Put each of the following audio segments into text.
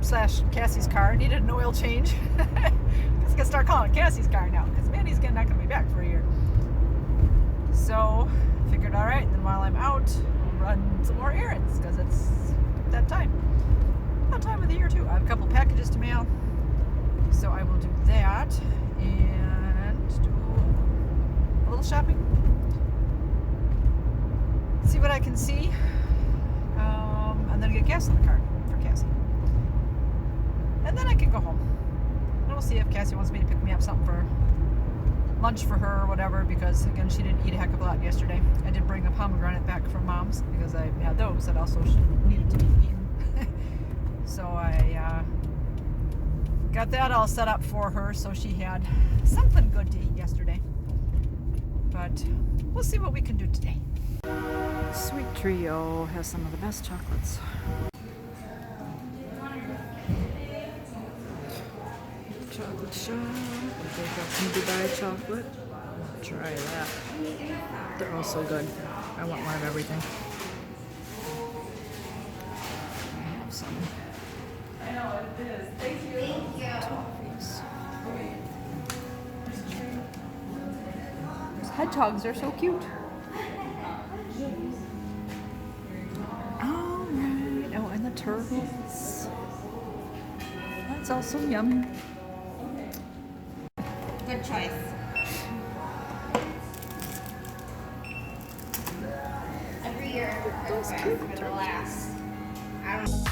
slash Cassie's car needed an oil change. Because I gotta start calling it Cassie's car now, because Mandy's not gonna be back for a year. So figured, all right, then while I'm out, I'll run some more errands, because it's that time of the year too. I have a couple packages to mail, so I will do that and do a little shopping, see what I can see, and then get gas in the car for Cassie, and then I can go home. And we'll see if Cassie wants me to pick me up something for lunch for her or whatever, because again, she didn't eat a heck of a lot yesterday. I did bring a pomegranate back from Mom's because I had those that also needed to be eaten. So I got that all set up for her, so she had something good to eat yesterday. But we'll see what we can do today. Sweet Trio has some of the best chocolates. Chocolate shop. They've got some Dubai chocolate. Try that. They're all so good. I want one of everything. I have some. I know it is. Thank you. Thank you. Toffees. These hedgehogs are so cute. All right. Oh, and the turtles. That's also yummy. Good choice. Every year, Those I'm cute for the last. I don't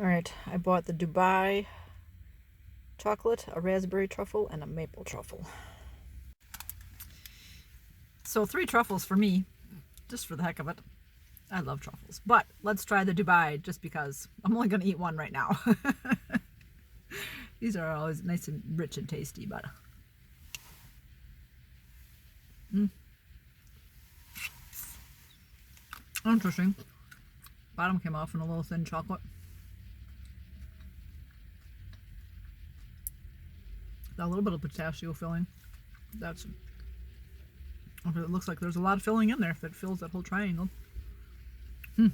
Alright, I bought the Dubai chocolate, a raspberry truffle, and a maple truffle. So 3 truffles for me, just for the heck of it. I love truffles. But let's try the Dubai just because I'm only going to eat one right now. These are always nice and rich and tasty, but interesting. Bottom came off in a little thin chocolate. Got a little bit of pistachio filling. That's, it looks like there's a lot of filling in there that fills that whole triangle. With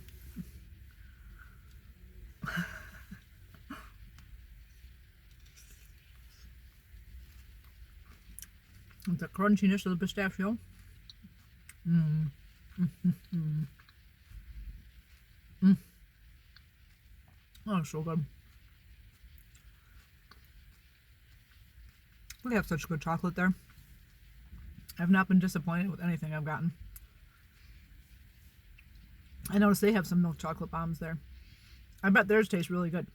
the crunchiness of the pistachio. Oh, so good. We have such good chocolate there. I've not been disappointed with anything I've gotten. I noticed they have some milk chocolate bombs there. I bet theirs taste really good,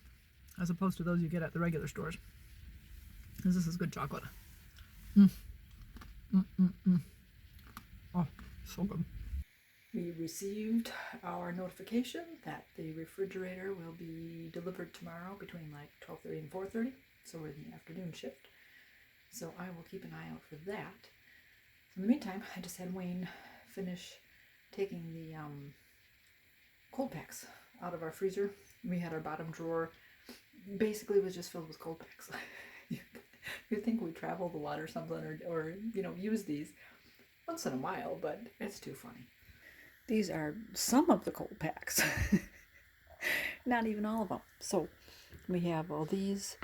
as opposed to those you get at the regular stores. Because this is good chocolate. Oh, so good. We received our notification that the refrigerator will be delivered tomorrow between like 12:30 and 4:30. So we're in the afternoon shift. So I will keep an eye out for that. So in the meantime, I just had Wayne finish taking the cold packs out of our freezer. We had our bottom drawer basically was just filled with cold packs. You'd think we traveled a lot or something, or you know, use these once in a while, but it's too funny. These are some of the cold packs. Not even all of them. So we have all these,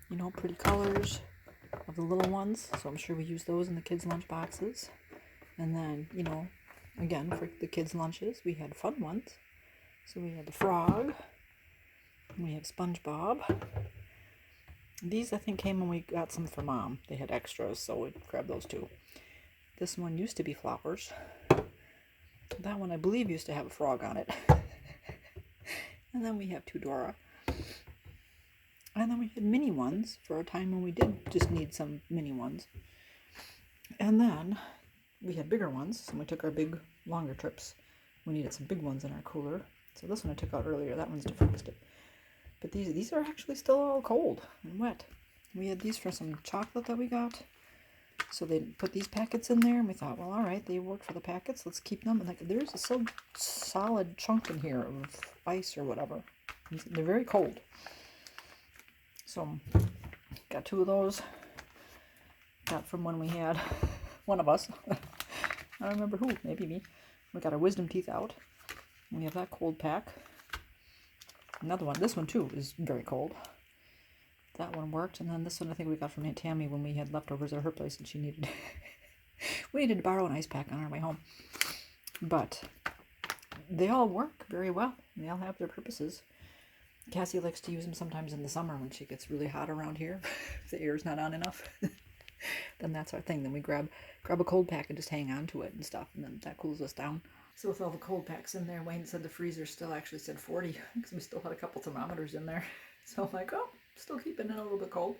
you know, pretty colors of the little ones. So I'm sure we use those in the kids' lunch boxes. And then, you know, again, for the kids' lunches, we had fun ones. So we had the frog. And we have SpongeBob. These, I think, came when we got some for Mom. They had extras, so we grabbed those too. This one used to be flowers. That one, I believe, used to have a frog on it. And then we have two Dora. And then we had mini ones for a time when we did just need some mini ones. And then we had bigger ones, so when we took our big, longer trips, we needed some big ones in our cooler. So this one I took out earlier. That one's defrosted. But these are actually still all cold and wet. We had these for some chocolate that we got. So they put these packets in there, and we thought, well, all right, they work for the packets. Let's keep them. And like, there's a so solid chunk in here of ice or whatever. They're very cold. So got two of those. Got from when we had one of us. I don't remember who. Maybe me. We got our wisdom teeth out. We have that cold pack. Another one. This one too is very cold. That one worked, and then this one I think we got from Aunt Tammy when we had leftovers at her place, and she needed we needed to borrow an ice pack on our way home. But they all work very well. They all have their purposes. Cassie likes to use them sometimes in the summer when she gets really hot around here. If the air's not on enough, then that's our thing. Then we grab a cold pack and just hang on to it and stuff, and then that cools us down. So with all the cold packs in there, Wayne said the freezer still actually said 40 because we still had a couple thermometers in there. So I'm like, oh, still keeping it a little bit cold.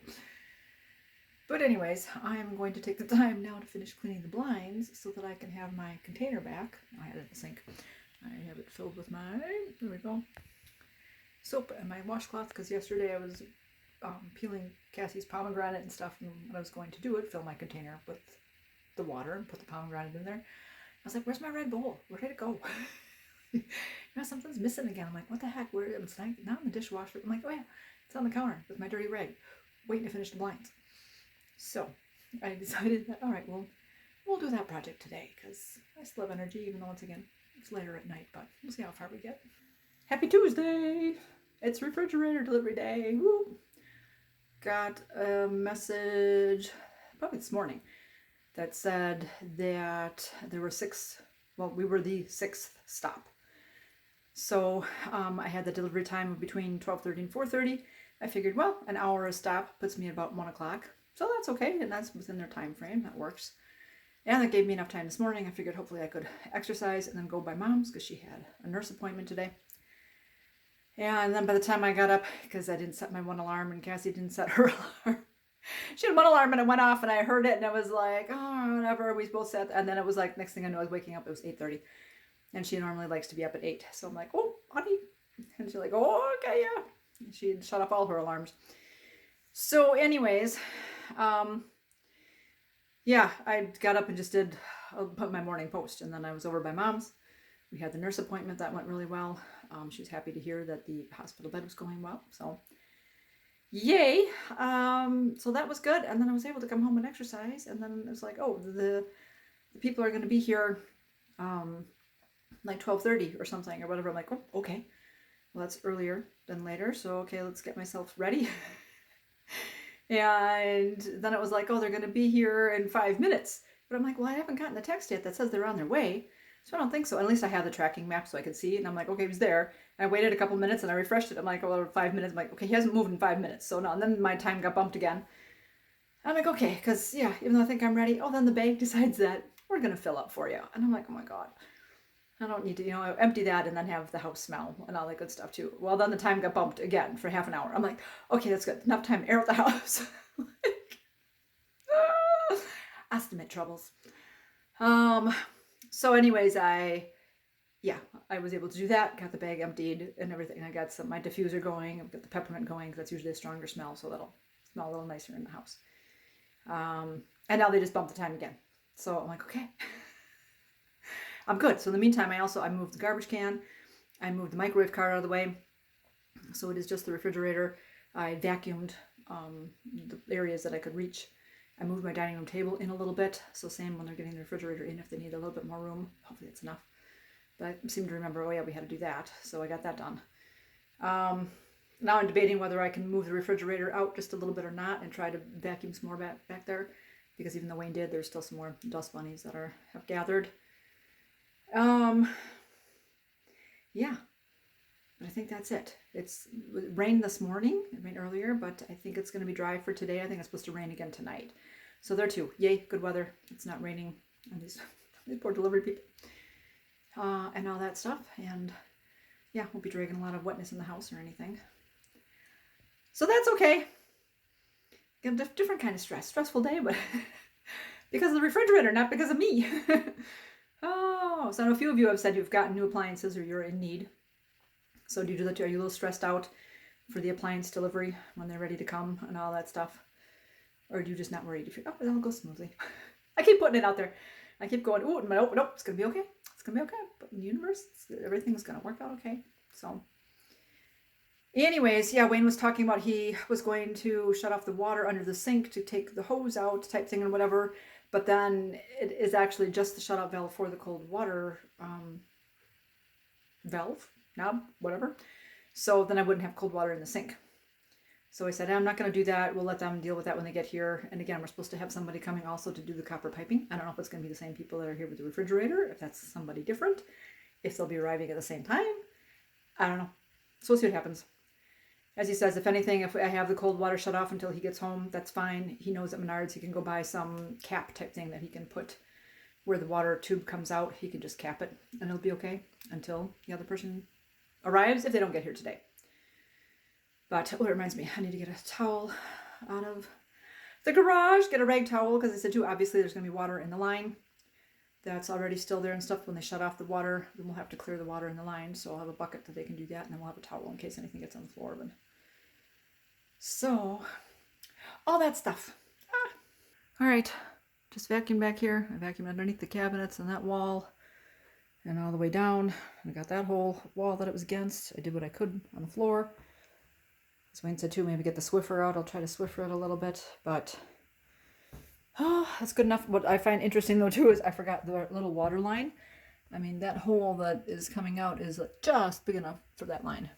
But anyways, I'm going to take the time now to finish cleaning the blinds so that I can have my container back. I had it in the sink. I have it filled with my, there we go, soap and my washcloth, because yesterday I was peeling Cassie's pomegranate and stuff, and when I was going to do it, fill my container with the water and put the pomegranate in there. I was like, where's my red bowl? Where did it go? You know, something's missing again. I'm like, what the heck? Where? It's like, not in the dishwasher. I'm like, oh yeah, it's on the counter with my dirty rag, waiting to finish the blinds. So I decided that, all right, well, we'll do that project today because I still have energy, even though it's later at night, but we'll see how far we get. Happy Tuesday! It's refrigerator delivery day. Woo! Got a message probably this morning that said that there were we were the 6th stop. So I had the delivery time of between 12:30 and 4:30. I figured, well, an hour a stop puts me at about 1 o'clock. So that's okay, and that's within their time frame. That works. And that gave me enough time this morning. I figured hopefully I could exercise and then go by Mom's because she had a nurse appointment today. And then by the time I got up, because I didn't set my one alarm and Cassie didn't set her alarm, she had one alarm and it went off and I heard it and I was like, oh, whatever. We both set, and then it was like, next thing I knew, I was waking up. It was 8:30, and she normally likes to be up at 8. So I'm like, oh, honey, and she's like, oh, okay, yeah. And she had shut off all her alarms. So anyways, yeah, I got up and just put my morning post, and then I was over by mom's. We had the nurse appointment. That went really well. She was happy to hear that the hospital bed was going well. So yay. So that was good. And then I was able to come home and exercise. And then it was like, oh, the people are going to be here like 12:30 or something or whatever. I'm like, oh, okay. Well, that's earlier than later. So, okay, let's get myself ready. And then it was like, oh, they're going to be here in 5 minutes. But I'm like, well, I haven't gotten the text yet that says they're on their way. So I don't think so. At least I have the tracking map so I could see. And I'm like, okay, he's there. And I waited a couple minutes and I refreshed it. I'm like, oh, 5 minutes. I'm like, okay, he hasn't moved in 5 minutes. So no, and then my time got bumped again. I'm like, okay, because yeah, even though I think I'm ready, oh, then the bank decides that we're going to fill up for you. And I'm like, oh my God, I don't need to, empty that and then have the house smell and all that good stuff too. Well, then the time got bumped again for half an hour. I'm like, okay, that's good. Enough time to air out the house. Estimate troubles. So anyways, I was able to do that, got the bag emptied and everything. I got my diffuser going, I've got the peppermint going because that's usually a stronger smell, so that'll smell a little nicer in the house. And now they just bumped the time again. So I'm like, okay, I'm good. So in the meantime, I moved the garbage can, I moved the microwave cart out of the way. So it is just the refrigerator. I vacuumed the areas that I could reach. I moved my dining room table in a little bit. So same when they're getting the refrigerator in, if they need a little bit more room, hopefully it's enough. But I seem to remember, oh yeah, we had to do that. So I got that done. Now I'm debating whether I can move the refrigerator out just a little bit or not and try to vacuum some more back there. Because even though Wayne did, there's still some more dust bunnies that have gathered. Yeah. But I think that's it. It rained this morning. It rained earlier, but I think it's going to be dry for today. I think it's supposed to rain again tonight. So there too. Yay, good weather. It's not raining on these poor delivery people. And all that stuff. And yeah, won't be dragging a lot of wetness in the house or anything. So that's okay. Got a different kind of stressful day, but because of the refrigerator, not because of me. Oh, so I know a few of you have said you've gotten new appliances or you're in need. So do you do that too? Are you a little stressed out for the appliance delivery when they're ready to come and all that stuff? Or do you just not worried? Oh, it'll go smoothly. I keep putting it out there. I keep going, oh, nope, it's going to be okay. It's going to be okay. But in the universe, everything's going to work out okay. So anyways, yeah, Wayne was talking about he was going to shut off the water under the sink to take the hose out type thing and whatever. But then it is actually just the shutoff valve for the cold water valve, knob, whatever. So then I wouldn't have cold water in the sink. So I said, I'm not going to do that. We'll let them deal with that when they get here. And again, we're supposed to have somebody coming also to do the copper piping. I don't know if it's going to be the same people that are here with the refrigerator, if that's somebody different, if they'll be arriving at the same time. I don't know. So we'll see what happens. As he says, if anything, if I have the cold water shut off until he gets home, that's fine. He knows at Menards he can go buy some cap type thing that he can put where the water tube comes out. He can just cap it and it'll be okay until the other person arrives, if they don't get here today. But it reminds me, I need to get a towel out of the garage, get a rag towel, because I said too, obviously there's going to be water in the line that's already still there and stuff. When they shut off the water, then we'll have to clear the water in the line. So I'll have a bucket that they can do that, and then we'll have a towel in case anything gets on the floor. But so all that stuff. All right, just vacuum back here. I vacuumed underneath the cabinets and that wall and all the way down. I got that whole wall that it was against. I did what I could on the floor. As Wayne said too, maybe get the Swiffer out. I'll try to Swiffer it a little bit, but that's good enough. What I find interesting though too is I forgot the little water line. I mean, that hole that is coming out is just big enough for that line.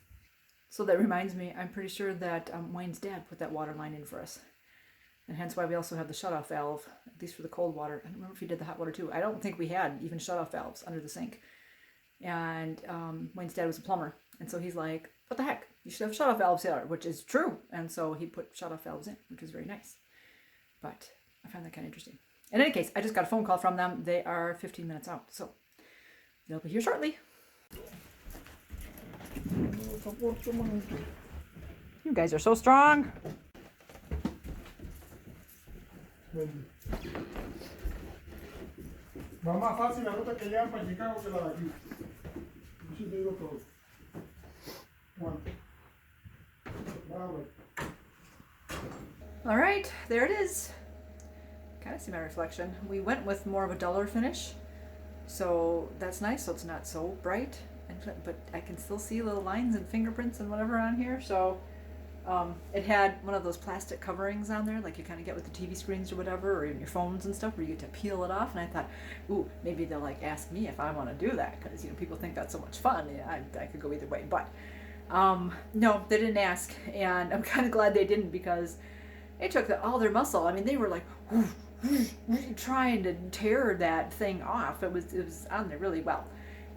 So that reminds me, I'm pretty sure that Wayne's dad put that water line in for us. And hence why we also have the shutoff valve, at least for the cold water. I don't remember if he did the hot water too. I don't think we had even shutoff valves under the sink. And Wayne's dad was a plumber. And so he's like, what the heck? You should have shutoff valves here, which is true. And so he put shutoff valves in, which is very nice. But I find that kind of interesting. In any case, I just got a phone call from them. They are 15 minutes out. So they'll be here shortly. You guys are so strong. Mamá, fácil la ruta que llevan para Chicago que la de aquí. Yo sí te digo todo. Bueno. Bravo. All right, there it is. Kind of see my reflection. We went with more of a duller finish, so that's nice. So it's not so bright, but I can still see little lines and fingerprints and whatever on here. So it had one of those plastic coverings on there, like you kind of get with the TV screens or whatever, or even your phones and stuff, where you get to peel it off. And I thought, ooh, maybe they'll like ask me if I want to do that, because people think that's so much fun. Yeah, I could go either way, but no, they didn't ask, and I'm kind of glad they didn't, because it took all their muscle. I mean, they were like trying to tear that thing off. It was on there really well.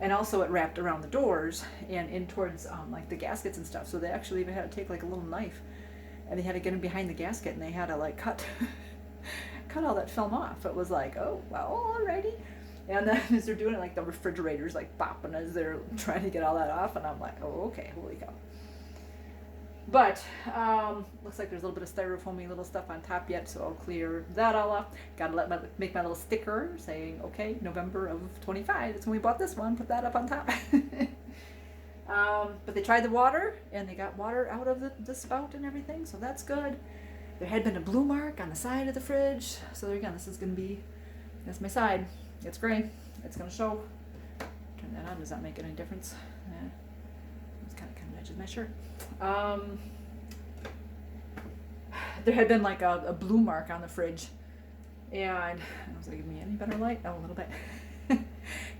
And also it wrapped around the doors and in towards like the gaskets and stuff. So they actually even had to take like a little knife, and they had to get in behind the gasket, and they had to like cut all that film off. It was like, oh, well, alrighty. And then as they're doing it, like the refrigerator's like bopping as they're trying to get all that off, and I'm like, oh, okay, holy cow. But looks like there's a little bit of styrofoamy little stuff on top yet, so I'll clear that all off. Gotta make my little sticker saying, okay, November of 25, that's when we bought this one, put that up on top. But they tried the water, and they got water out of the spout and everything, so that's good. There had been a blue mark on the side of the fridge, so there again, this is gonna be, that's my side. It's gray, it's gonna show. Turn that on, does that make any difference? Yeah. It's kind of matches my shirt. There had been like a blue mark on the fridge, and I was like, give me any better light? Oh, a little bit.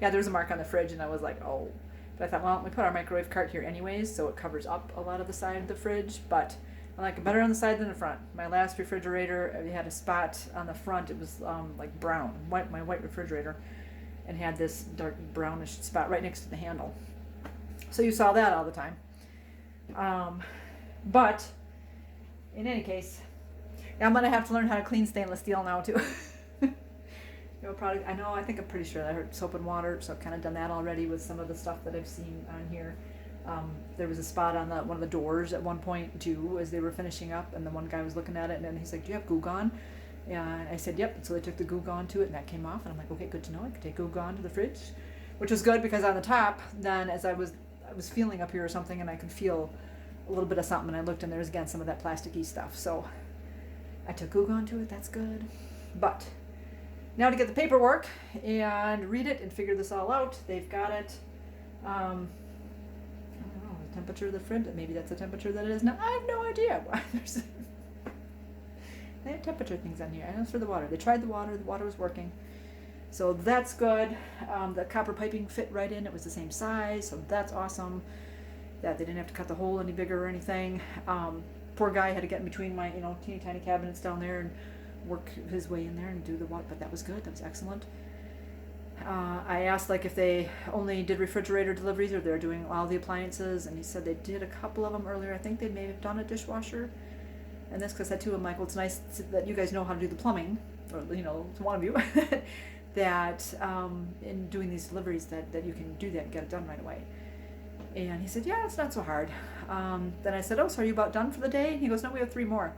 Yeah, there was a mark on the fridge, and I was like, oh. But I thought, well, we put our microwave cart here anyways, so it covers up a lot of the side of the fridge, but I like it better on the side than the front. My last refrigerator, it had a spot on the front. It was like brown, my white refrigerator, and had this dark brownish spot right next to the handle. So you saw that all the time. But in any case, I'm gonna have to learn how to clean stainless steel now too. Probably, I think I'm pretty sure I heard soap and water, so I've kind of done that already with some of the stuff that I've seen on here. There was a spot on one of the doors at one point too, as they were finishing up, and the one guy was looking at it, and then he's like, do you have Goo Gone? And I said, yep. And so they took the Goo Gone to it, and that came off, and I'm like, okay, good to know. I could take Goo Gone to the fridge, which was good, because on the top, then as I was feeling up here or something, and I could feel a little bit of something, and I looked, and there's again some of that plasticky stuff. So I took Goo Gone to it. That's good. But now to get the paperwork and read it and figure this all out. They've got it. I don't know, the temperature of the fridge. Maybe that's the temperature that it is now. I have no idea why there's. They have temperature things on here. I know it's for the water. They tried the water. The water was working. So that's good. The copper piping fit right in. It was the same size, so that's awesome. That they didn't have to cut the hole any bigger or anything. Poor guy had to get in between my, teeny tiny cabinets down there and work his way in there and do the what. But that was good. That was excellent. I asked if they only did refrigerator deliveries or they're doing all the appliances, and he said they did a couple of them earlier. I think they may have done a dishwasher. And this, because I said to him, Michael, it's nice that you guys know how to do the plumbing, or it's one of you. That in doing these deliveries that you can do that and get it done right away. And he said, yeah, it's not so hard. Then I said, oh, so are you about done for the day? And he goes, no, we have 3 more.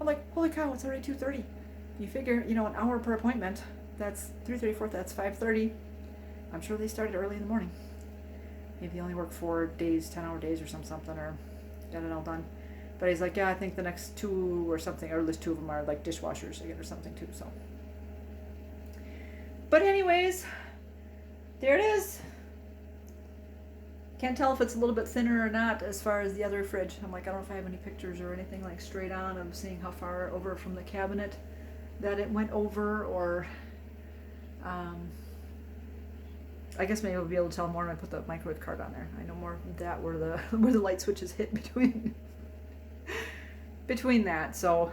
I'm like, holy cow, it's already 2:30. You figure, an hour per appointment. That's 3:30, 4:30, that's 5:30. I'm sure they started early in the morning. Maybe they only work 4 days, 10-hour days or something, or got it all done. But he's like, yeah, I think the next 2 or something, or at least 2 of them are like dishwashers again or something too, so. But anyways, there it is. Can't tell if it's a little bit thinner or not as far as the other fridge. I'm like, I don't know if I have any pictures or anything straight on of seeing how far over from the cabinet that it went over, or I guess maybe I'll be able to tell more when I put the microwave card on there. I know more of that where the light switches hit between that. So,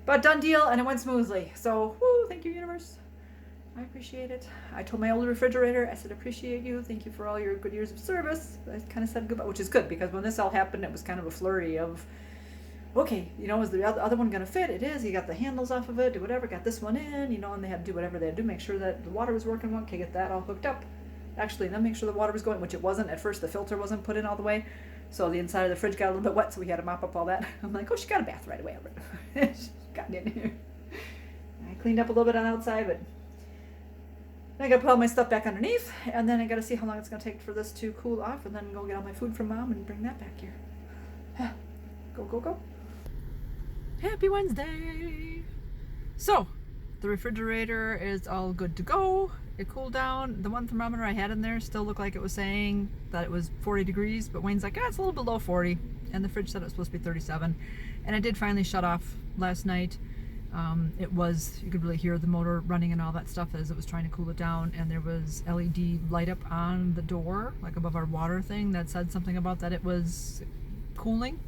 but done deal, and it went smoothly. So, woo, thank you, universe. I appreciate it. I told my old refrigerator, I said, appreciate you. Thank you for all your good years of service. I kind of said goodbye, which is good, because when this all happened, it was kind of a flurry of, okay, is the other one going to fit? It is. You got the handles off of it, do whatever, got this one in, and they had to do whatever they had to do, make sure that the water was working well. Okay, get that all hooked up. Actually, then make sure the water was going, which it wasn't. At first, the filter wasn't put in all the way. So the inside of the fridge got a little bit wet, so we had to mop up all that. I'm like, oh, she got a bath right away. She got in here. I cleaned up a little bit on the outside, but I gotta put all my stuff back underneath, and then I gotta see how long it's gonna take for this to cool off, and then go get all my food from Mom and bring that back here. Go, go, go. Happy Wednesday. So the refrigerator is all good to go. It cooled down. The one thermometer I had in there still looked like it was saying that it was 40 degrees, but Wayne's like, it's a little below 40, and the fridge said it was supposed to be 37. And I did finally shut off last night. It was, you could really hear the motor running and all that stuff as it was trying to cool it down, and there was LED light up on the door, like above our water thing, that said something about that it was cooling.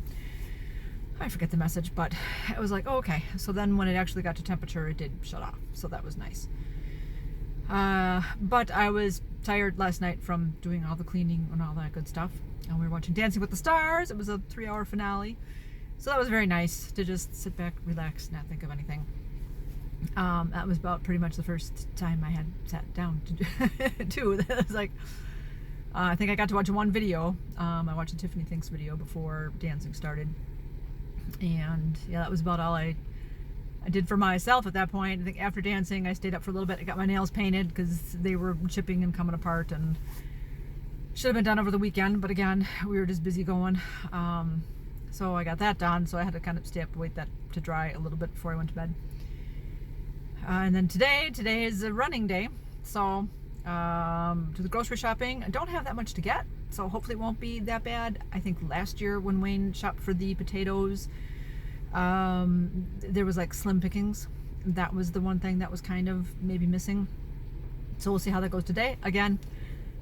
I forget the message, but it was like, oh, okay. So then when it actually got to temperature, it did shut off, so that was nice. But I was tired last night from doing all the cleaning and all that good stuff, and we were watching Dancing with the Stars. It was a 3-hour finale. So that was very nice to just sit back, relax, not think of anything. That was about pretty much the first time I had sat down to do. It was like, I think I got to watch one video. I watched a Tiffany Thinks video before dancing started. And yeah, that was about all I did for myself at that point. I think after dancing, I stayed up for a little bit. I got my nails painted because they were chipping and coming apart, and should have been done over the weekend. But again, we were just busy going. So I got that done, so I had to kind of stay up and wait that to dry a little bit before I went to bed. And then today is a running day, so to the grocery shopping. I don't have that much to get, so hopefully it won't be that bad. I think last year when Wayne shopped for the potatoes, there was like slim pickings. That was the one thing that was kind of maybe missing. So we'll see how that goes today. Again,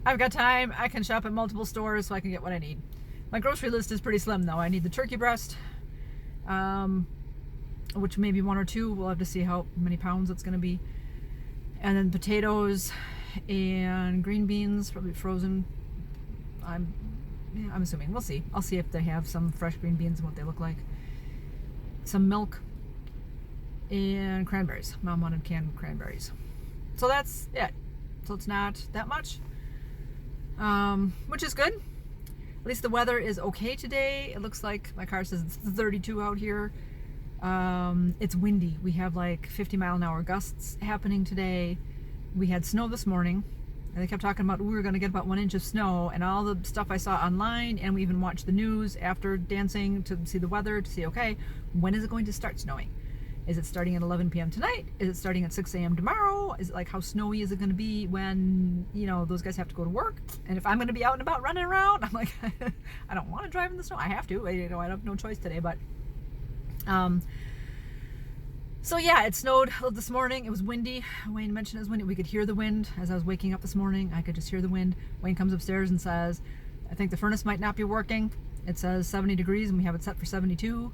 I've got time. I can shop at multiple stores so I can get what I need. My grocery list is pretty slim though. I need the turkey breast, which may be 1 or 2. We'll have to see how many pounds it's going to be. And then potatoes and green beans, probably frozen. I'm assuming. We'll see. I'll see if they have some fresh green beans and what they look like. Some milk and cranberries. Mom wanted canned cranberries. So that's it. So it's not that much, which is good. At least the weather is okay today. It looks like, my car says it's 32 out here. It's windy. We have like 50-mile-an-hour gusts happening today. We had snow this morning, and they kept talking about we were going to get about 1 inch of snow, and all the stuff I saw online, and we even watched the news after dancing to see the weather, to see, okay, when is it going to start snowing? Is it starting at 11 p.m. tonight? Is it starting at 6 a.m. tomorrow? Is it like, how snowy is it going to be when, you know, those guys have to go to work? And if I'm going to be out and about running around, I'm like, I don't want to drive in the snow. I have to. I have no choice today, but so yeah, it snowed this morning. It was windy. Wayne mentioned it was windy. We could hear the wind as I was waking up this morning. I could just hear the wind. Wayne comes upstairs and says, I think the furnace might not be working. It says 70 degrees and we have it set for 72.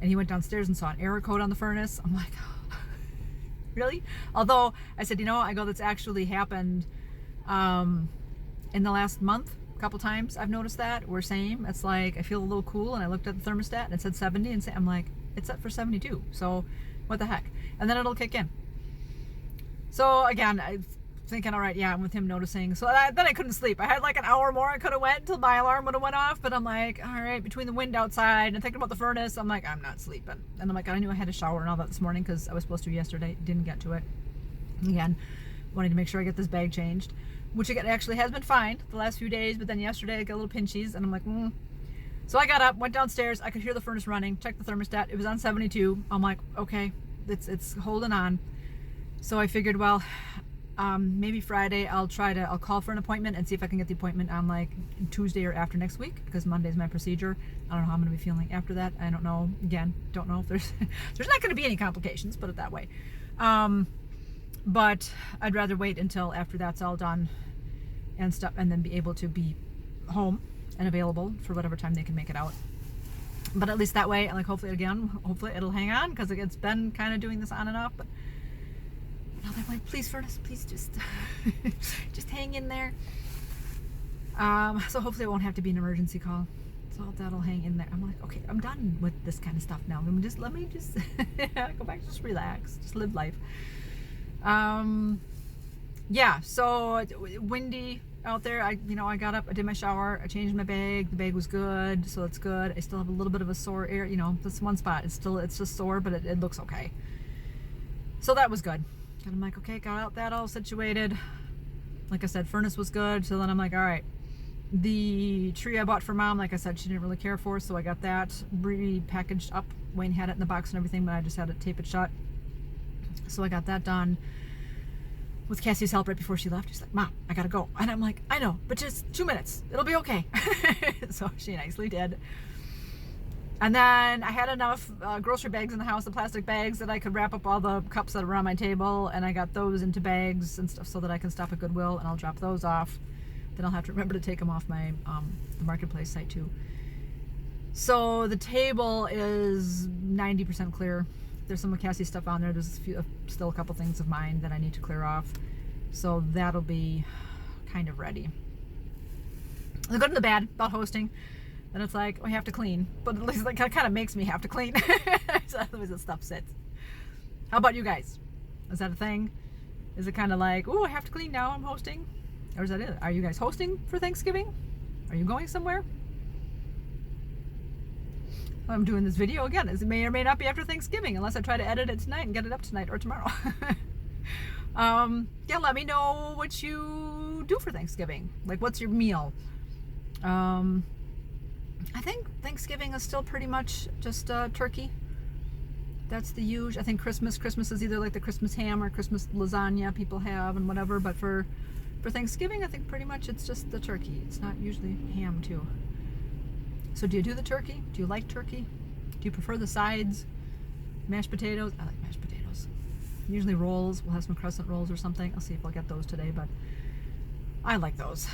And he went downstairs and saw an error code on the furnace. I'm like, oh, really? Although I said, that's actually happened in the last month. A couple times I've noticed that. We're same. It's like I feel a little cool, and I looked at the thermostat and it said 70, and I'm like, it's set for 72. So what the heck? And then it'll kick in. So again, I'm thinking, all right, yeah, I'm with him noticing. So then I couldn't sleep. I had like an hour more I could have went until my alarm would have went off, but I'm like, all right, between the wind outside and thinking about the furnace, I'm like, I'm not sleeping. And I'm like, I knew I had to shower and all that this morning because I was supposed to yesterday, didn't get to it. Again, wanted to make sure I get this bag changed, which it actually has been fine the last few days, but then yesterday I got a little pinchies, and I'm like, So I got up, went downstairs, I could hear the furnace running, checked the thermostat, it was on 72. I'm like, okay, it's holding on. So I figured, well, maybe Friday I'll call for an appointment and see if I can get the appointment on like Tuesday or after next week, because Monday's my procedure. I don't know how I'm going to be feeling after that. I don't know. Again, don't know if there's not going to be any complications, put it that way. But I'd rather wait until after that's all done and stuff, and then be able to be home and available for whatever time they can make it out. But at least that way, like, hopefully it'll hang on, because it's been kind of doing this on and off. But now they're like, please, furnace, please just just hang in there. So hopefully it won't have to be an emergency call. So that'll hang in there. I'm like, okay, I'm done with this kind of stuff now. Let me just go back, just relax, just live life. Yeah, so windy out there. I got up, I did my shower, I changed my bag. The bag was good, so it's good. I still have a little bit of a sore area, this one spot. It's just sore, but it looks okay. So that was good. And I'm like, okay, got out that all situated. Like I said, furnace was good. So then I'm like, all right, the tree I bought for Mom, like I said, she didn't really care for, so I got that repackaged up Wayne had it in the box and everything, but I just had to tape it shut. So I got that done with Cassie's help right before she left. She's like, Mom, I gotta go. And I'm like, I know, but just 2 minutes. It'll be okay. So she nicely did. And then I had enough grocery bags in the house, the plastic bags, that I could wrap up all the cups that were on my table, and I got those into bags and stuff so that I can stop at Goodwill, and I'll drop those off. Then I'll have to remember to take them off my the marketplace site too. So the table is 90% clear. There's some of Cassie's stuff on there. There's still a couple things of mine that I need to clear off. So that'll be kind of ready. The good and the bad about hosting, then it's like, we have to clean. But at least it kind of makes me have to clean. So otherwise the stuff sits. How about you guys? Is that a thing? Is it kind of like, oh, I have to clean now, I'm hosting? Or is that it? Are you guys hosting for Thanksgiving? Are you going somewhere? I'm doing this video again. It may or may not be after Thanksgiving, unless I try to edit it tonight and get it up tonight or tomorrow. Yeah, let me know what you do for Thanksgiving. Like, what's your meal? I think Thanksgiving is still pretty much just turkey. That's the huge. I think Christmas is either like the Christmas ham or Christmas lasagna people have and whatever. But for Thanksgiving, I think pretty much it's just the turkey. It's not usually ham too. So do you do the turkey? Do you like turkey? Do you prefer the sides? Mashed potatoes? I like mashed potatoes. Usually rolls. We'll have some crescent rolls or something. I'll see if I'll get those today, but I like those.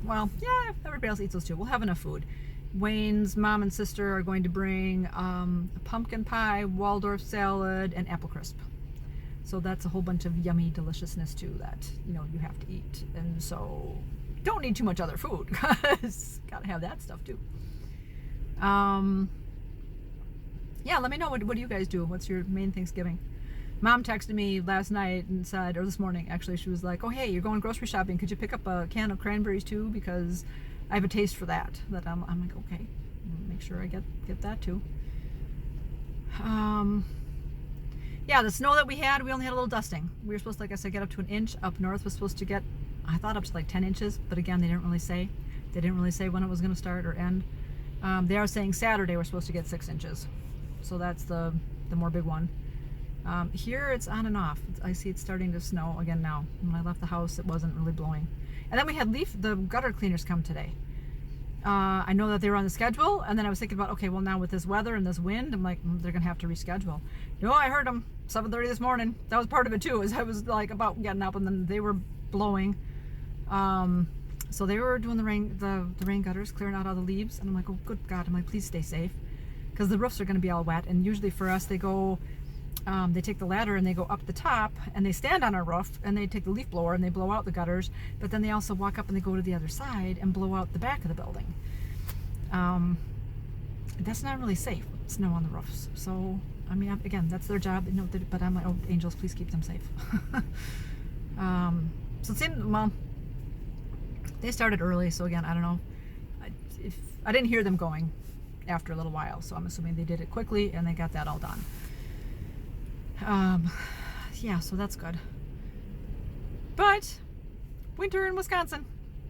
Well, yeah, everybody else eats those too. We'll have enough food. Wayne's mom and sister are going to bring a pumpkin pie, Waldorf salad, and apple crisp. So that's a whole bunch of yummy deliciousness too that, you know, you have to eat. And so don't need too much other food, because gotta have that stuff too. Yeah, let me know, what do you guys do? What's your main Thanksgiving? Mom texted me last night and said, or this morning actually, she was like, oh hey, you're going grocery shopping, could you pick up a can of cranberries too, because I have a taste for that. I'm like, okay, make sure I get that too. Yeah, the snow that we only had a little dusting. We were supposed to, like I said, get up to an inch. Up north was supposed to get, I thought, up to like 10 inches, but again, they didn't really say when it was going to start or end. They are saying Saturday we're supposed to get 6 inches, so that's the more big one. Here it's on and off. I see it's starting to snow again now. When I left the house, it wasn't really blowing. And then we had the gutter cleaners come today. I know that they were on the schedule, and then I was thinking about, okay, well now with this weather and this wind, I'm like, they're gonna have to reschedule. No, I heard them 7:30 this morning. That was part of it too, as I was like about getting up, and then they were blowing. So they were doing the rain gutters, clearing out all the leaves, and I'm like, oh good God, I'm like, please stay safe, because the roofs are gonna be all wet. And usually for us, they go, they take the ladder and they go up the top and they stand on our roof and they take the leaf blower and they blow out the gutters, but then they also walk up and they go to the other side and blow out the back of the building. That's not really safe, snow on the roofs. So I mean, again, that's their job, you know, but I'm like, oh angels, please keep them safe. So it seemed, well, they started early, so again, I don't know, if I didn't hear them going after a little while, so I'm assuming they did it quickly and they got that all done. Yeah, so that's good. But winter in Wisconsin,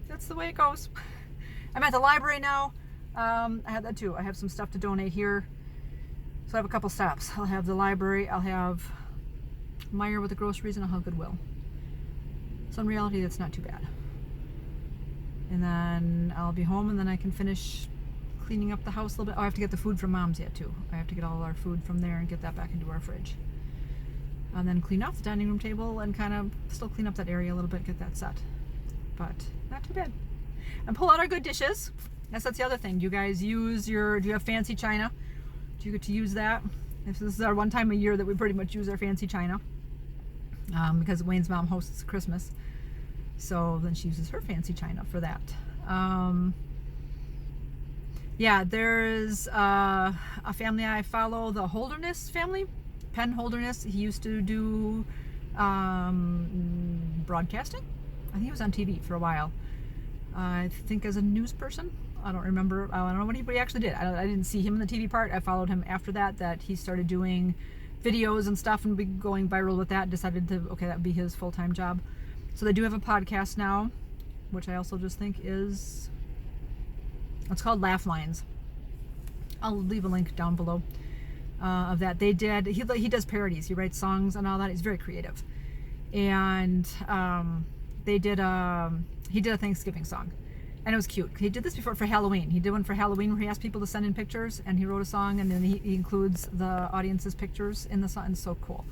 that's the way it goes. I'm at the library now. I had that too. I have some stuff to donate here, so I have a couple stops. I'll have the library, I'll have Meyer with the groceries, and I'll have Goodwill. So in reality, that's not too bad. And then I'll be home, and then I can finish cleaning up the house a little bit. Oh, I have to get the food from Mom's yet too. I have to get all our food from there and get that back into our fridge. And then clean off the dining room table and kind of still clean up that area a little bit, get that set. But not too bad. And pull out our good dishes. That's the other thing. Do you guys do you have fancy china? Do you get to use that? This is our one time a year that we pretty much use our fancy china. Because Wayne's mom hosts Christmas. So then she uses her fancy china for that. Yeah, there's a family I follow, the Holderness family. Penn Holderness. He used to do broadcasting. I think he was on TV for a while. I think as a news person. I don't remember. I don't know what he actually did. I didn't see him in the TV part. I followed him after that he started doing videos and stuff and be going viral with that. Decided to, okay, that would be his full-time job. So they do have a podcast now, which I also just think is, it's called Laugh Lines. I'll leave a link down below. of that. They did, he does parodies, he writes songs and all that. He's very creative. And he did a Thanksgiving song, and it was cute. He did this before for Halloween. He did one for Halloween where he asked people to send in pictures, and he wrote a song, and then he includes the audience's pictures in the song. It's so cool.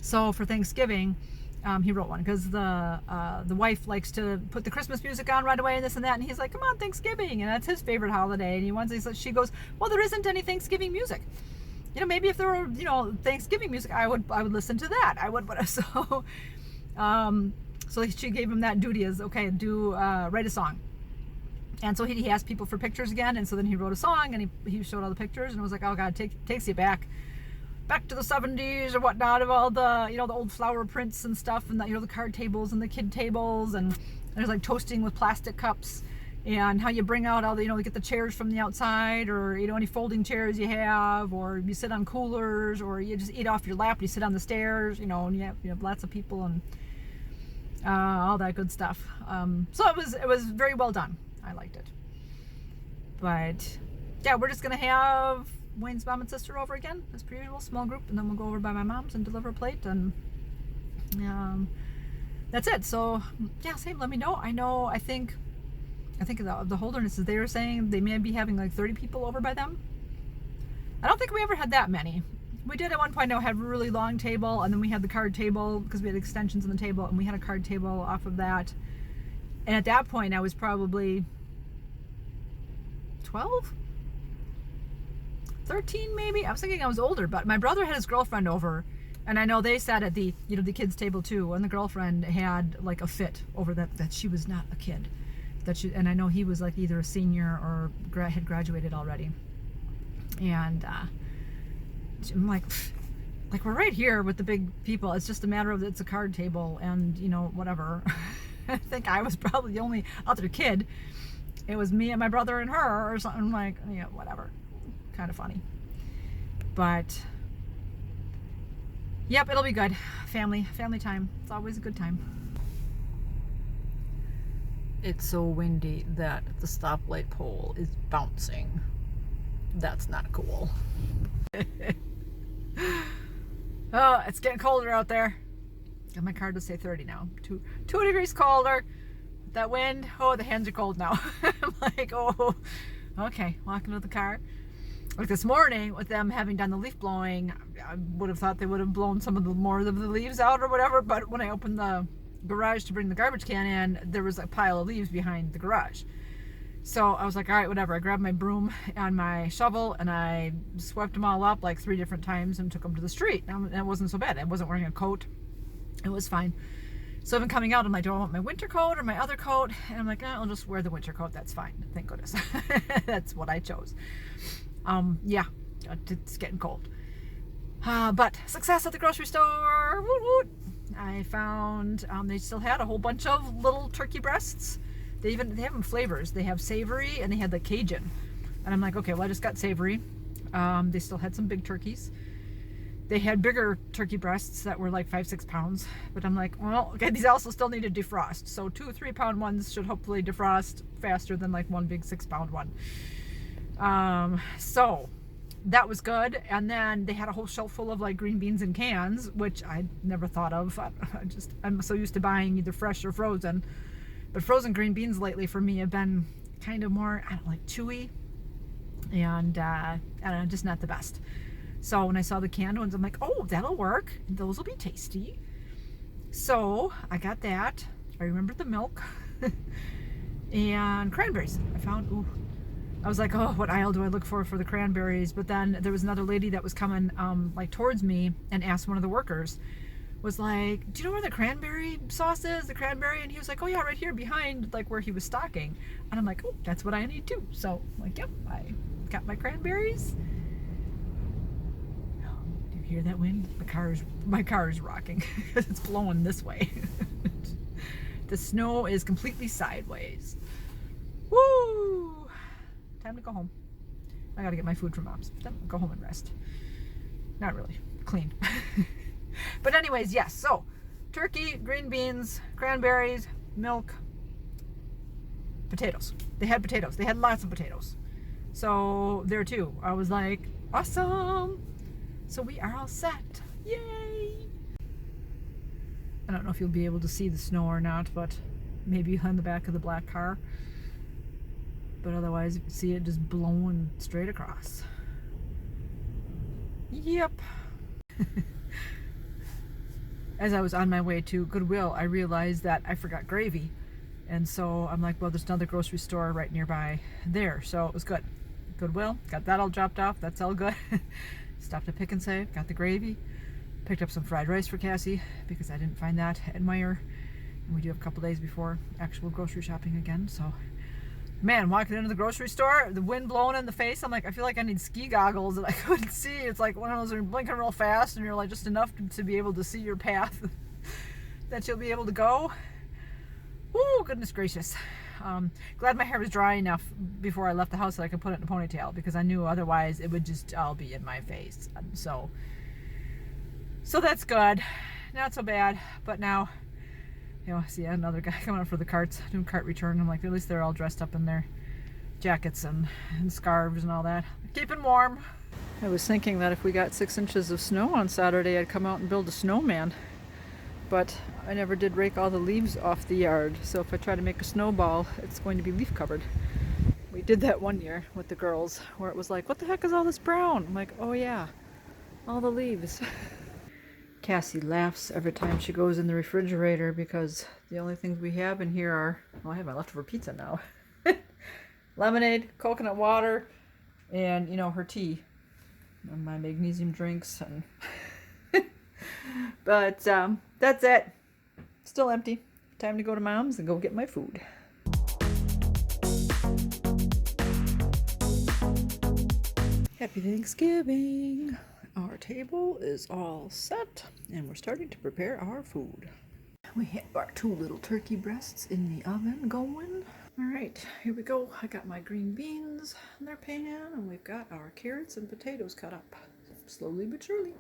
So for Thanksgiving, he wrote one because the wife likes to put the Christmas music on right away and this and that, and he's like, come on, Thanksgiving, and that's his favorite holiday, and she goes, well, there isn't any Thanksgiving music. You know, maybe if there were, you know, Thanksgiving music, I would listen to that. I would, but so she gave him that duty as, okay, write a song. And so he asked people for pictures again, and so then he wrote a song, and he showed all the pictures, and it was like, oh God, takes you back to the 70s or whatnot, of all the, you know, the old flower prints and stuff, and the, you know, the card tables and the kid tables, and there's like toasting with plastic cups, and how you bring out all the, you know, you get the chairs from the outside, or, you know, any folding chairs you have, or you sit on coolers, or you just eat off your lap, you sit on the stairs, you know, and you have lots of people, and all that good stuff. So it was very well done. I liked it. But yeah, we're just gonna have Wayne's mom and sister over again as per usual, small group, and then we'll go over by my mom's and deliver a plate, and that's it. So yeah, same, let me know. I think the Holderness, they were saying they may be having like 30 people over by them. I don't think we ever had that many. We did at one point, had a really long table, and then we had the card table because we had extensions on the table, and we had a card table off of that. And at that point, I was probably 12? 13 maybe? I was thinking I was older, but my brother had his girlfriend over, and I know they sat at the, you know, the kids' table too, and the girlfriend had like a fit over that she was not a kid. And I know he was like either a senior or had graduated already. And I'm like we're right here with the big people. It's just a matter of, it's a card table, and, you know, whatever. I think I was probably the only other kid. It was me and my brother and her or something, like, yeah, whatever. Kind of funny. But yep, it'll be good. Family time. It's always a good time. It's so windy that the stoplight pole is bouncing. That's not cool. Oh, it's getting colder out there. And my car does say 30 now. 2 degrees colder. That wind, oh, the hands are cold now. I'm like, oh, okay, walking to the car. Like this morning, with them having done the leaf blowing, I would have thought they would have blown some of the more of the leaves out or whatever, but when I opened the garage to bring the garbage can in, there was a pile of leaves behind the garage. So I was like, all right, whatever. I grabbed my broom and my shovel, and I swept them all up like 3 different times and took them to the street. And it wasn't so bad. I wasn't wearing a coat. It was fine. So I've been coming out, I'm like, do I want my winter coat or my other coat? And I'm like, I'll just wear the winter coat. That's fine. Thank goodness. That's what I chose. Yeah, it's getting cold. But success at the grocery store. Woot woot. I found they still had a whole bunch of little turkey breasts. They have them flavors. They have savory and they had the Cajun. And I'm like, okay, well, I just got savory. They still had some big turkeys. They had bigger turkey breasts that were like 5-6 pounds. But I'm like, well, okay, these also still need to defrost. So 2 3-pound ones should hopefully defrost faster than like one big 6-pound one. So that was good. And then they had a whole shelf full of like green beans in cans, which I never thought of. I'm so used to buying either fresh or frozen. But frozen green beans lately for me have been kind of more, I don't know, like chewy. And I don't know, just not the best. So when I saw the canned ones, I'm like, oh, that'll work. Those will be tasty. So I got that. I remembered the milk. And cranberries. I found, ooh. I was like, oh, what aisle do I look for the cranberries? But then there was another lady that was coming like towards me and asked one of the workers, was like, do you know where the cranberry sauce is? The cranberry? And he was like, oh yeah, right here behind like where he was stocking. And I'm like, oh, that's what I need too. So I'm like, yep, I got my cranberries. Do you hear that wind? My car is rocking because it's blowing this way. The snow is completely sideways. Woo! Time to go home. I gotta get my food from Mom's. Then I'll go home and rest. Not really. Clean. But anyways, yes. So, turkey, green beans, cranberries, milk, potatoes. They had potatoes. They had lots of potatoes. So, there too. I was like, awesome. So we are all set. Yay! I don't know if you'll be able to see the snow or not, but maybe on the back of the black car. But otherwise, you can see it just blowing straight across. Yep. As I was on my way to Goodwill, I realized that I forgot gravy. And so I'm like, well, there's another grocery store right nearby there. So it was good. Goodwill, got that all dropped off. That's all good. Stopped at Pick and Save, got the gravy. Picked up some fried rice for Cassie because I didn't find that at Meijer. And we do have a couple days before actual grocery shopping again. So, man, walking into the grocery store, the wind blowing in the face, I'm like, I feel like I need ski goggles that I couldn't see. It's like one of those, you're blinking real fast and you're like just enough to be able to see your path that you'll be able to go. Woo, goodness gracious. Glad my hair was dry enough before I left the house that I could put it in a ponytail, because I knew otherwise it would just all be in my face. So that's good. Not so bad. But now, see another guy coming up for the carts, doing cart return. I'm like, at least they're all dressed up in their jackets and scarves and all that. Keeping warm. I was thinking that if we got 6 inches of snow on Saturday, I'd come out and build a snowman. But I never did rake all the leaves off the yard. So if I try to make a snowball, it's going to be leaf covered. We did that one year with the girls, where it was like, what the heck is all this brown? I'm like, oh yeah, all the leaves. Cassie laughs every time she goes in the refrigerator because the only things we have in here are, I have my leftover pizza now. Lemonade, coconut water, and her tea. And my magnesium drinks. But that's it. Still empty. Time to go to Mom's and go get my food. Happy Thanksgiving. Our table is all set and we're starting to prepare our food. We have our 2 little turkey breasts in the oven going. All right, here we go. I got my green beans in their pan and we've got our carrots and potatoes cut up. Slowly but surely.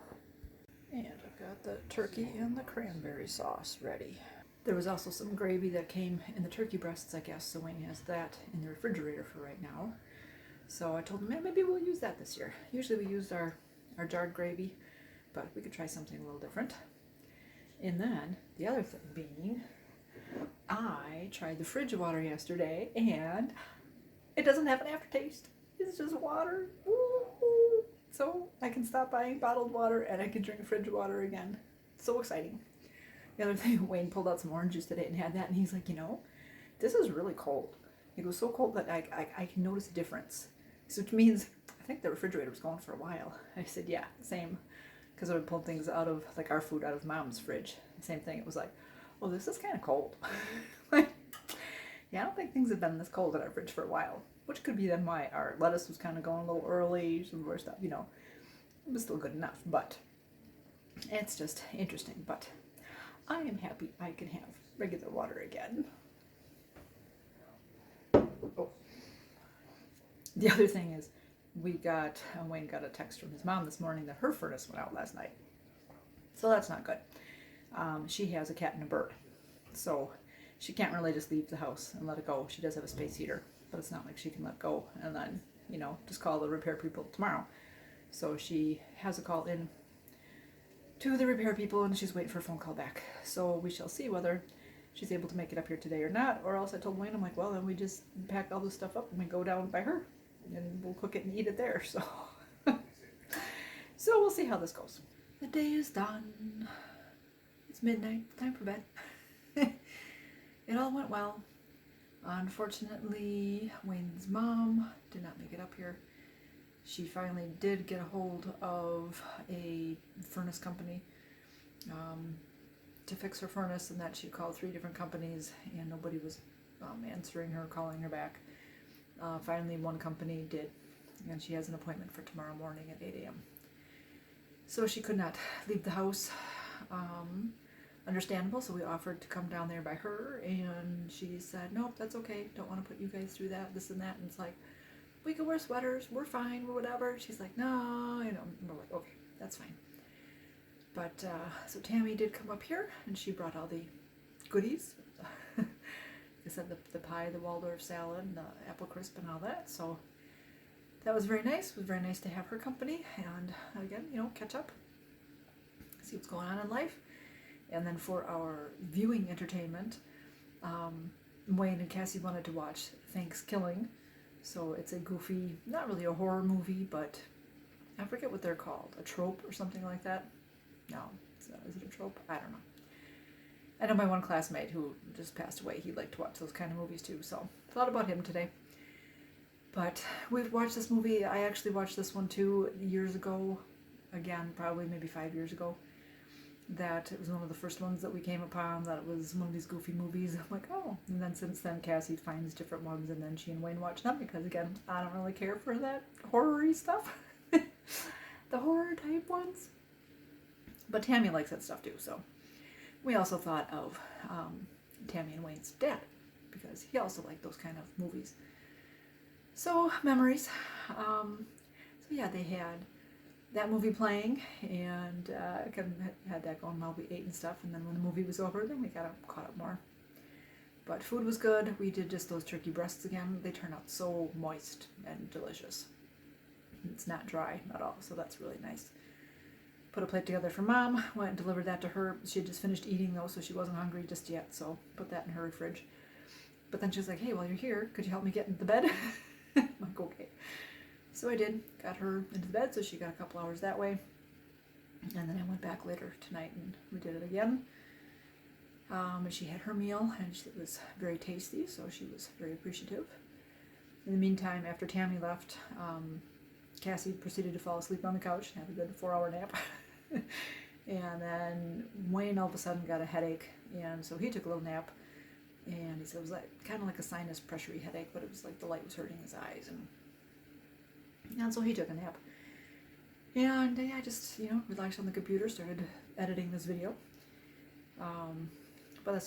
And I've got the turkey and the cranberry sauce ready. There was also some gravy that came in the turkey breasts, I guess, so Wayne has that in the refrigerator for right now. So I told him, man, maybe we'll use that this year. Usually we used our jarred gravy, but we could try something a little different. And then the other thing being, I tried the fridge water yesterday and it doesn't have an aftertaste. It's just water. Woo-hoo. So I can stop buying bottled water and I can drink fridge water again. So exciting. The other thing, Wayne pulled out some orange juice today and had that, and he's like, this is really cold. It was so cold that I can notice a difference. So which means I think the refrigerator was going for a while. I said, yeah, same. Because I would pull things out of, like our food out of Mom's fridge. Same thing. It was like, oh, this is kind of cold. Yeah, I don't think things have been this cold in our fridge for a while. Which could be then why our lettuce was kind of going a little early. Some more stuff, it was still good enough. But it's just interesting. But I am happy I can have regular water again. Oh. The other thing is, Wayne got a text from his mom this morning that her furnace went out last night. So that's not good. She has a cat and a bird. So she can't really just leave the house and let it go. She does have a space heater, but it's not like she can let go and then, just call the repair people tomorrow. So she has a call in to the repair people and she's waiting for a phone call back. So we shall see whether she's able to make it up here today or not, or else I told Wayne, I'm like, well, then we just pack all this stuff up and we go down by her and we'll cook it and eat it there. So so we'll see how this goes. The day is done. It's midnight, time for bed. It all went well. Unfortunately, Wayne's mom did not make it up here. She finally did get a hold of a furnace company to fix her furnace, and that she called 3 different companies and nobody was answering her, calling her back. Finally, one company did, and she has an appointment for tomorrow morning at 8 a.m. So she could not leave the house. Understandable, so we offered to come down there by her, and she said, nope, that's okay, don't want to put you guys through that, this and that. And it's like, we can wear sweaters, we're fine, we're whatever. She's like, no, and we're like, okay, that's fine. But so Tammy did come up here and she brought all the goodies. I said the pie, the Waldorf salad, the apple crisp and all that. So that was very nice. It was very nice to have her company and again, catch up, see what's going on in life. And then for our viewing entertainment, Wayne and Cassie wanted to watch Thanksgiving. So it's a goofy, not really a horror movie, but I forget what they're called. A trope or something like that? No. Is it a trope? I don't know. I know my one classmate who just passed away, he liked to watch those kind of movies too, so thought about him today. But we've watched this movie. I actually watched this one too years ago. Again, probably maybe 5 years ago. That it was one of the first ones that we came upon, that it was one of these goofy movies. I'm like, oh. And then since then, Cassie finds different ones, and then she and Wayne watch them because, again, I don't really care for that horror-y stuff. The horror type ones. But Tammy likes that stuff too, so. We also thought of Tammy and Wayne's dad, because he also liked those kind of movies. So, memories. So yeah, they had that movie playing, and kind of had that going while we ate and stuff, and then when the movie was over, then we got caught up more. But food was good. We did just those turkey breasts again. They turned out so moist and delicious. It's not dry at all, so that's really nice. Put a plate together for Mom, went and delivered that to her. She had just finished eating though, so she wasn't hungry just yet, so put that in her fridge. But then she was like, hey, while you're here, could you help me get into the bed? I'm like, okay. So I did, got her into the bed, so she got a couple hours that way. And then I went back later tonight and we did it again. And she had her meal, and it was very tasty, so she was very appreciative. In the meantime, after Tammy left, Cassie proceeded to fall asleep on the couch and have a good 4-hour nap. And then Wayne all of a sudden got a headache, and so he took a little nap. And he said it was like kind of like a sinus pressure-y headache, but it was like the light was hurting his eyes, and so he took a nap. And I just relaxed on the computer, started editing this video. But that's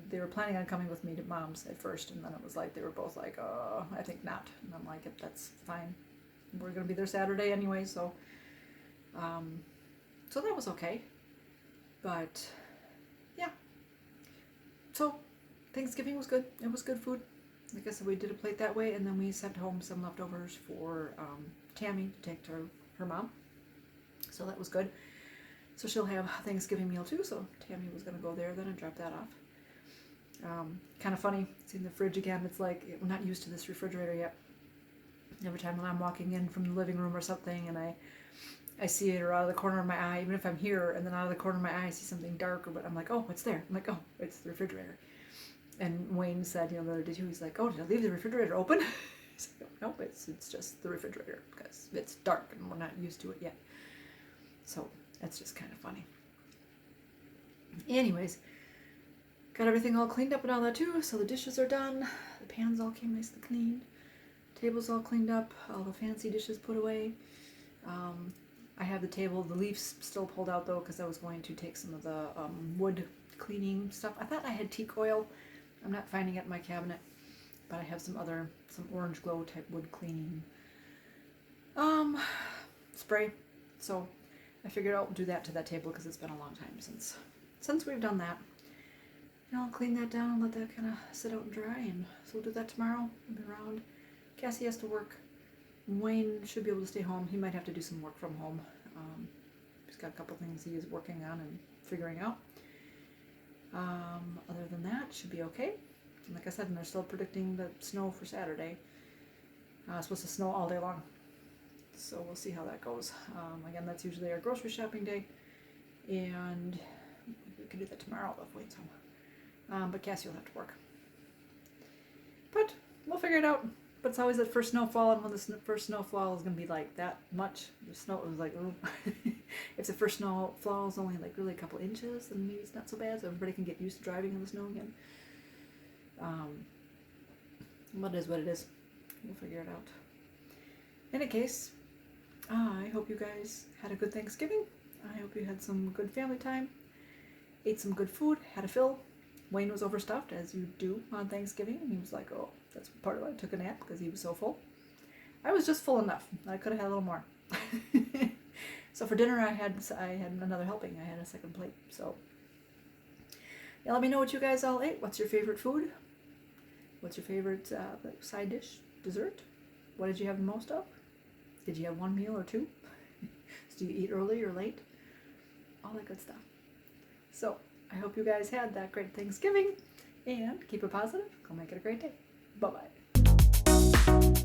they were planning on coming with me to Mom's at first, and then it was like they were both like, I think not. And I'm like, that's fine. We're gonna be there Saturday anyway, so so that was okay. But yeah, so Thanksgiving was good. It was good food. Like I said, we did a plate that way, and then we sent home some leftovers for Tammy to take to her mom. So that was good. So she'll have a Thanksgiving meal too, so Tammy was going to go there then and drop that off. Kind of funny, it's in the fridge again. It's like, we're not used to this refrigerator yet. Every time when I'm walking in from the living room or something, and I see it, or out of the corner of my eye, even if I'm here, and then out of the corner of my eye I see something darker, but I'm like, oh, it's there. I'm like, oh, it's the refrigerator. And Wayne said, the other day too, he's like, oh, did I leave the refrigerator open? He's like, nope, it's just the refrigerator, because it's dark and we're not used to it yet. So that's just kind of funny. Anyways, got everything all cleaned up and all that too, so the dishes are done, the pans all came nice and clean, table's all cleaned up, all the fancy dishes put away. I have the table, the leaves still pulled out though, because I was going to take some of the wood cleaning stuff. I thought I had teak oil. I'm not finding it in my cabinet, but I have some orange glow type wood cleaning spray. So I figured I'll do that to that table, because it's been a long time since we've done that. And I'll clean that down and let that kind of sit out and dry, and so we'll do that tomorrow. I'll be around. Cassie has to work. Wayne should be able to stay home. He might have to do some work from home. He's got a couple things he is working on and figuring out. Other than that, should be okay. And like I said, and they're still predicting the snow for Saturday. It's supposed to snow all day long. So we'll see how that goes. Again, that's usually our grocery shopping day. And we could do that tomorrow if Wayne's home. But Cassie will have to work. But we'll figure it out. But it's always that first snowfall, and when the first snowfall is going to be like that much, the snow is like, oh. If the first snowfall is only like really a couple inches, then maybe it's not so bad, so everybody can get used to driving in the snow again. What is what it is. We'll figure it out. In any case, I hope you guys had a good Thanksgiving. I hope you had some good family time, ate some good food, had a fill. Wayne was overstuffed, as you do on Thanksgiving, and he was like, oh, that's part of why I took a nap, because he was so full. I was just full enough. I could have had a little more. So for dinner, I had another helping. I had a second plate. So yeah, let me know what you guys all ate. What's your favorite food? What's your favorite side dish, dessert? What did you have the most of? Did you have one meal or two? Do you eat early or late? All that good stuff. So I hope you guys had that great Thanksgiving, and keep it positive. Go make it a great day. Bye-bye.